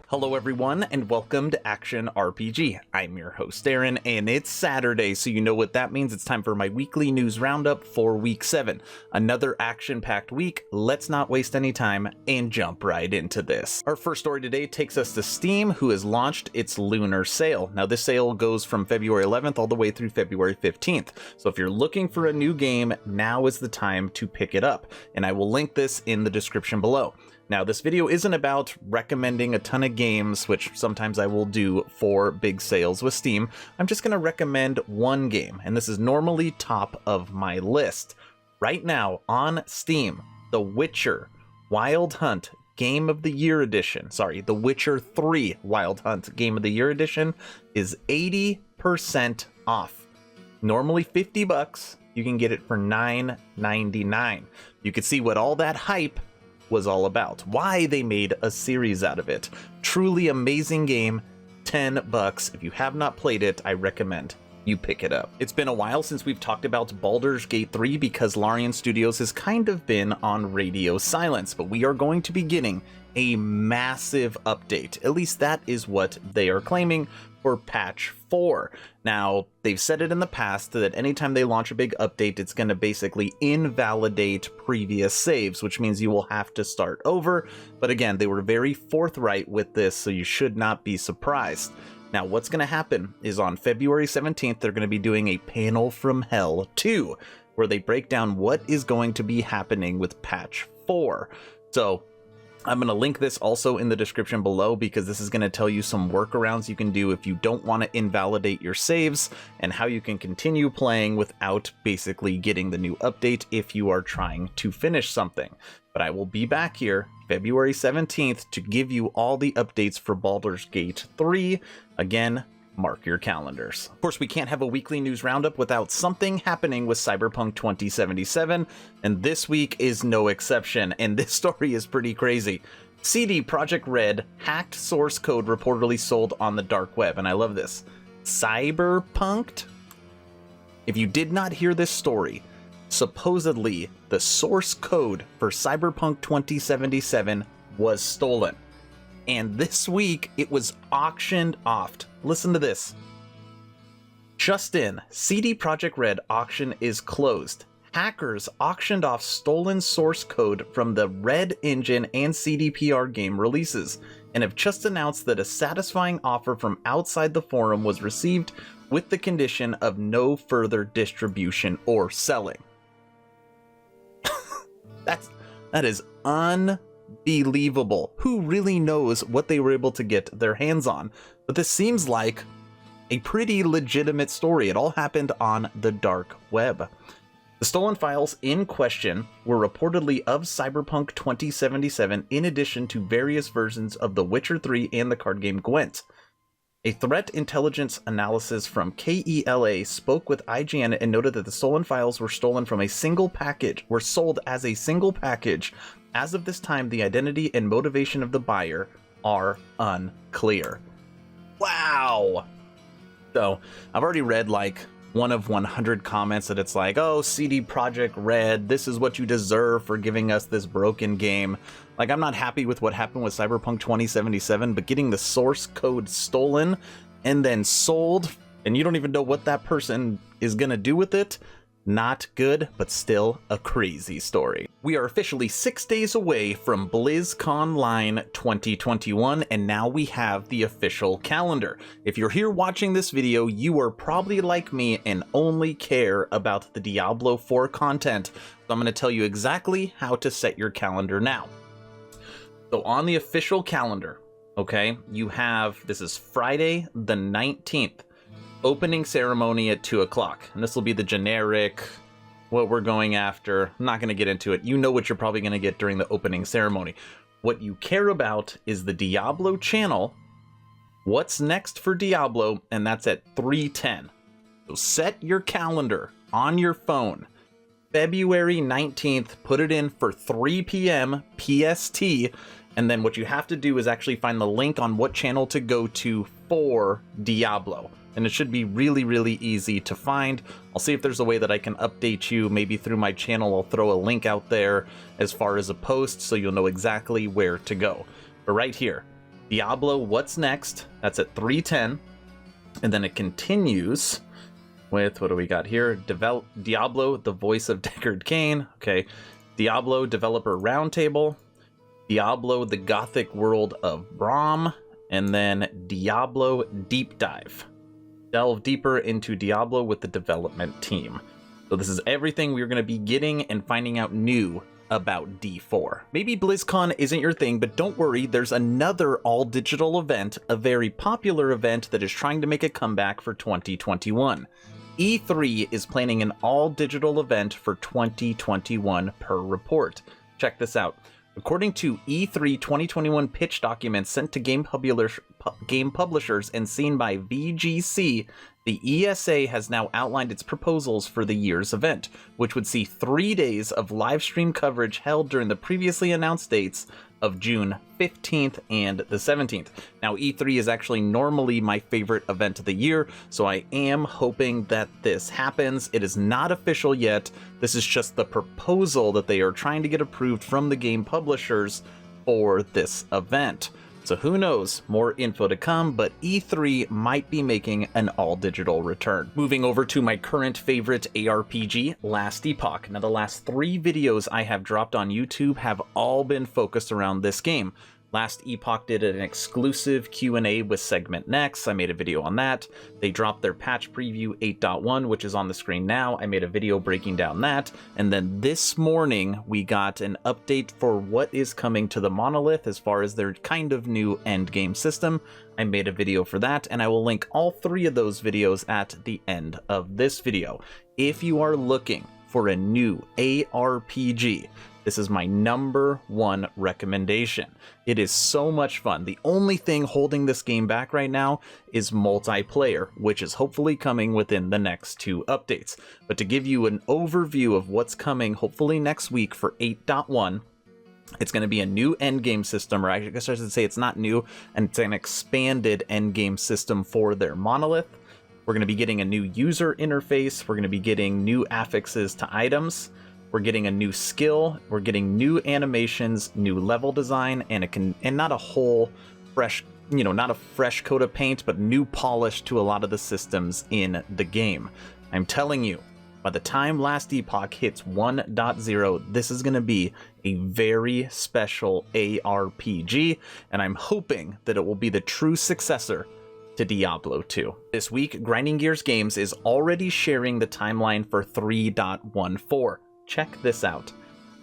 Hello everyone, and welcome to Action RPG. I'm your host Aaron, and it's Saturday, so you know what that means. It's time for my weekly news roundup for week 7. Another action-packed week. Let's not waste any time and jump right into this. Our first story today takes us to Steam, who has launched its Lunar sale. Now this sale goes from February 11th all the way through February 15th. So if you're looking for a new game, now is the time to pick it up, and I will link this in the description below. Now, this video isn't about recommending a ton of games, which sometimes I will do for big sales with Steam. I'm just going to recommend one game, and this is normally top of my list. Right now, on Steam, The Witcher Wild Hunt Game of the Year Edition, The Witcher 3 Wild Hunt Game of the Year Edition is 80% off. Normally $50, you can get it for $9.99. You can see what all that hype was all about, why they made a series out of it. Truly amazing game, $10. If you have not played it, I recommend you pick it up. It's been a while since we've talked about Baldurs Gate 3 because Larian Studios has kind of been on radio silence, but we are going to be getting a massive update. At least that is what they are claiming for patch 4. Now, they've said it in the past that anytime they launch a big update, it's going to basically invalidate previous saves, which means you will have to start over. But again, they were very forthright with this, so you should not be surprised. Now, what's going to happen is on February 17th, they're going to be doing a Panel from Hell 2, where they break down what is going to be happening with patch 4. So I'm going to link this also in the description below because this is going to tell you some workarounds you can do if you don't want to invalidate your saves and how you can continue playing without basically getting the new update if you are trying to finish something. But I will be back here February 17th to give you all the updates for Baldur's Gate 3. Again, mark your calendars. Of course, we can't have a weekly news roundup without something happening with Cyberpunk 2077, and this week is no exception, and this story is pretty crazy. CD Projekt Red hacked source code reportedly sold on the dark web, and I love this. Cyberpunked? If you did not hear this story, supposedly the source code for Cyberpunk 2077 was stolen. And this week, it was auctioned off. Listen to this. Just in, CD Projekt Red auction is closed. Hackers auctioned off stolen source code from the Red Engine and CDPR game releases, and have just announced that a satisfying offer from outside the forum was received with the condition of no further distribution or selling. That is unbelievable. Who really knows what they were able to get their hands on? But this seems like a pretty legitimate story. It all happened on the dark web. The stolen files in question were reportedly of Cyberpunk 2077 in addition to various versions of The Witcher 3 and the card game Gwent. A threat intelligence analysis from KELA spoke with IGN and noted that the stolen files were sold as a single package. As of this time, the identity and motivation of the buyer are unclear. Wow! So, I've already read like one of 100 comments that it's like, oh, CD Projekt Red, this is what you deserve for giving us this broken game. Like, I'm not happy with what happened with Cyberpunk 2077, but getting the source code stolen and then sold, and you don't even know what that person is gonna do with it, not good, but still a crazy story. We are officially 6 days away from Blizzconline 2021, and now we have the official calendar. If you're here watching this video, you are probably like me and only care about the Diablo 4 content. So I'm going to tell you exactly how to set your calendar now. So on the official calendar, okay, you have, this is Friday the 19th. Opening ceremony at 2 o'clock, and this will be the generic, what we're going after. I'm not going to get into it. You know what you're probably going to get during the opening ceremony. What you care about is the Diablo channel, what's next for Diablo, and that's at 3:10. So set your calendar on your phone. February 19th, put it in for 3 p.m. PST, and then what you have to do is actually find the link on what channel to go to for Diablo. And it should be really, really easy to find. I'll see if there's a way that I can update you, maybe through my channel. I'll throw a link out there as far as a post so you'll know exactly where to go. But right here, Diablo What's Next, that's at 3:10. And then it continues with, what do we got here? Diablo, The Voice of Deckard Cain. Okay. Diablo Developer Roundtable. Diablo, The Gothic World of Braum. And then Diablo Deep Dive. Delve deeper into Diablo with the development team. So this is everything we're going to be getting and finding out new about D4. Maybe BlizzCon isn't your thing, but don't worry, there's another all-digital event, a very popular event that is trying to make a comeback for 2021. E3 is planning an all-digital event for 2021 per report. Check this out. According to E3 2021 pitch documents sent to game publishers and seen by VGC, the ESA has now outlined its proposals for the year's event, which would see 3 days of live stream coverage held during the previously announced dates of June 15th and the 17th. Now, E3 is actually normally my favorite event of the year, so I am hoping that this happens. It is not official yet. This is just the proposal that they are trying to get approved from the game publishers for this event. So who knows, more info to come, but E3 might be making an all-digital return. Moving over to my current favorite ARPG, Last Epoch. Now the last 3 videos I have dropped on YouTube have all been focused around this game. Last Epoch did an exclusive Q&A with Segment Next. I made a video on that. They dropped their patch preview 8.1, which is on the screen now. I made a video breaking down that. And then this morning, we got an update for what is coming to the Monolith as far as their kind of new endgame system. I made a video for that, and I will link all 3 of those videos at the end of this video. If you are looking for a new ARPG, this is my #1 recommendation. It is so much fun. The only thing holding this game back right now is multiplayer, which is hopefully coming within the next 2 updates. But to give you an overview of what's coming hopefully next week for 8.1, it's going to be a new endgame system, or I guess I should say it's not new, and it's an expanded endgame system for their Monolith. We're going to be getting a new user interface. We're going to be getting new affixes to items. We're getting a new skill, we're getting new animations, new level design, and not a whole fresh, not a fresh coat of paint, but new polish to a lot of the systems in the game. I'm telling you, by the time Last Epoch hits 1.0, this is going to be a very special ARPG, and I'm hoping that it will be the true successor to Diablo 2. This week, Grinding Gears Games is already sharing the timeline for 3.14. Check this out.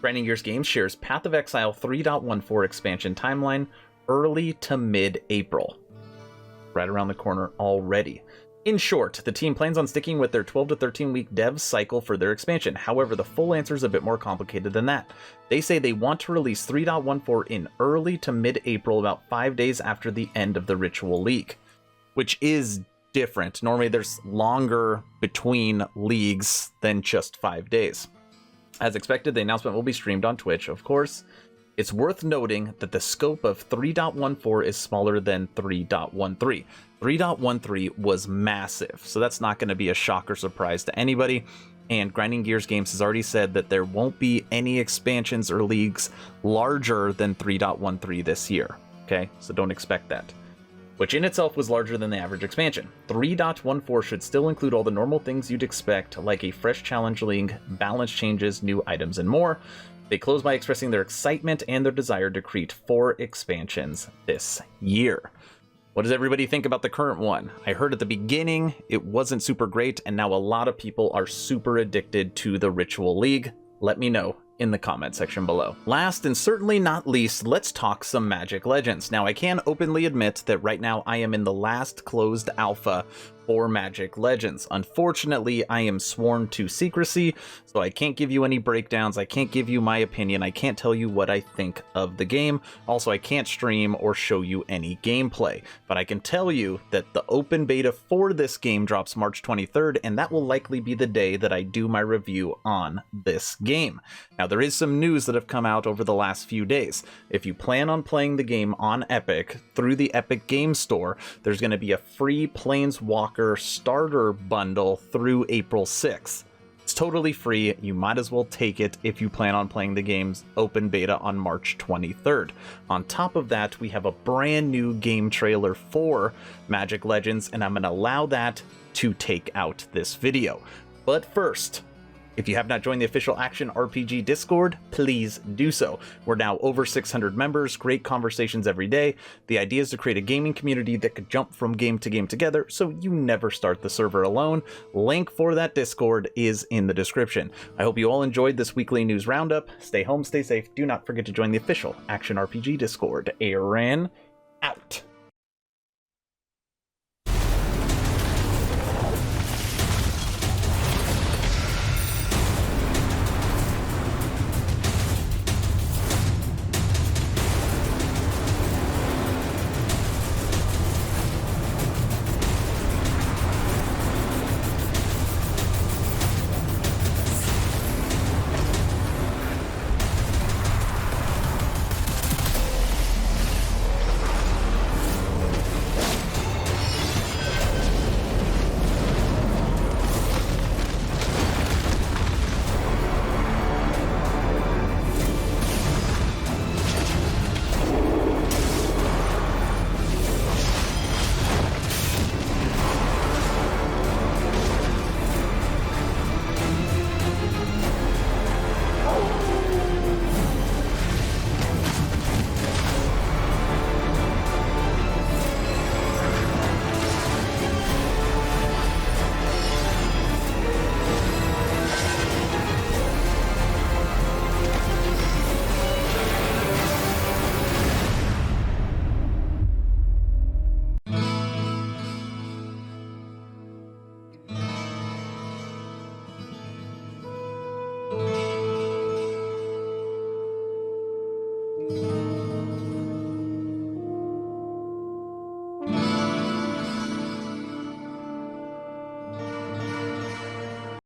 Grinding Gears Games shares Path of Exile 3.14 expansion timeline early to mid-April. Right around the corner already. In short, the team plans on sticking with their 12 to 13 week dev cycle for their expansion. However, the full answer is a bit more complicated than that. They say they want to release 3.14 in early to mid-April, about 5 days after the end of the Ritual League, which is different. Normally there's longer between leagues than just 5 days. As expected, the announcement will be streamed on Twitch, of course. It's worth noting that the scope of 3.14 is smaller than 3.13. 3.13 was massive, so that's not going to be a shock or surprise to anybody. And Grinding Gears Games has already said that there won't be any expansions or leagues larger than 3.13 this year. Okay, so don't expect that. Which in itself was larger than the average expansion. 3.14 should still include all the normal things you'd expect, like a fresh challenge league, balance changes, new items, and more. They close by expressing their excitement and their desire to create 4 expansions this year. What does everybody think about the current one? I heard at the beginning it wasn't super great, and now a lot of people are super addicted to the Ritual League. Let me know in the comment section below. Last and certainly not least, let's talk some Magic Legends. Now, I can openly admit that right now I am in the last closed alpha for Magic Legends. Unfortunately, I am sworn to secrecy, so I can't give you any breakdowns, I can't give you my opinion, I can't tell you what I think of the game. Also, I can't stream or show you any gameplay, but I can tell you that the open beta for this game drops March 23rd, and that will likely be the day that I do my review on this game. Now, there is some news that have come out over the last few days. If you plan on playing the game on Epic, through the Epic Game Store, there's going to be a free Planeswalker starter bundle through April 6th. It's totally free. You might as well take it if you plan on playing the game's open beta on March 23rd. On top of that, we have a brand new game trailer for Magic Legends, and I'm going to allow that to take out this video. But first, if you have not joined the official Action RPG Discord, please do so. We're now over 600 members, great conversations every day. The idea is to create a gaming community that could jump from game to game together, so you never start the server alone. Link for that Discord is in the description. I hope you all enjoyed this weekly news roundup. Stay home, stay safe. Do not forget to join the official Action RPG Discord. Aaron, out.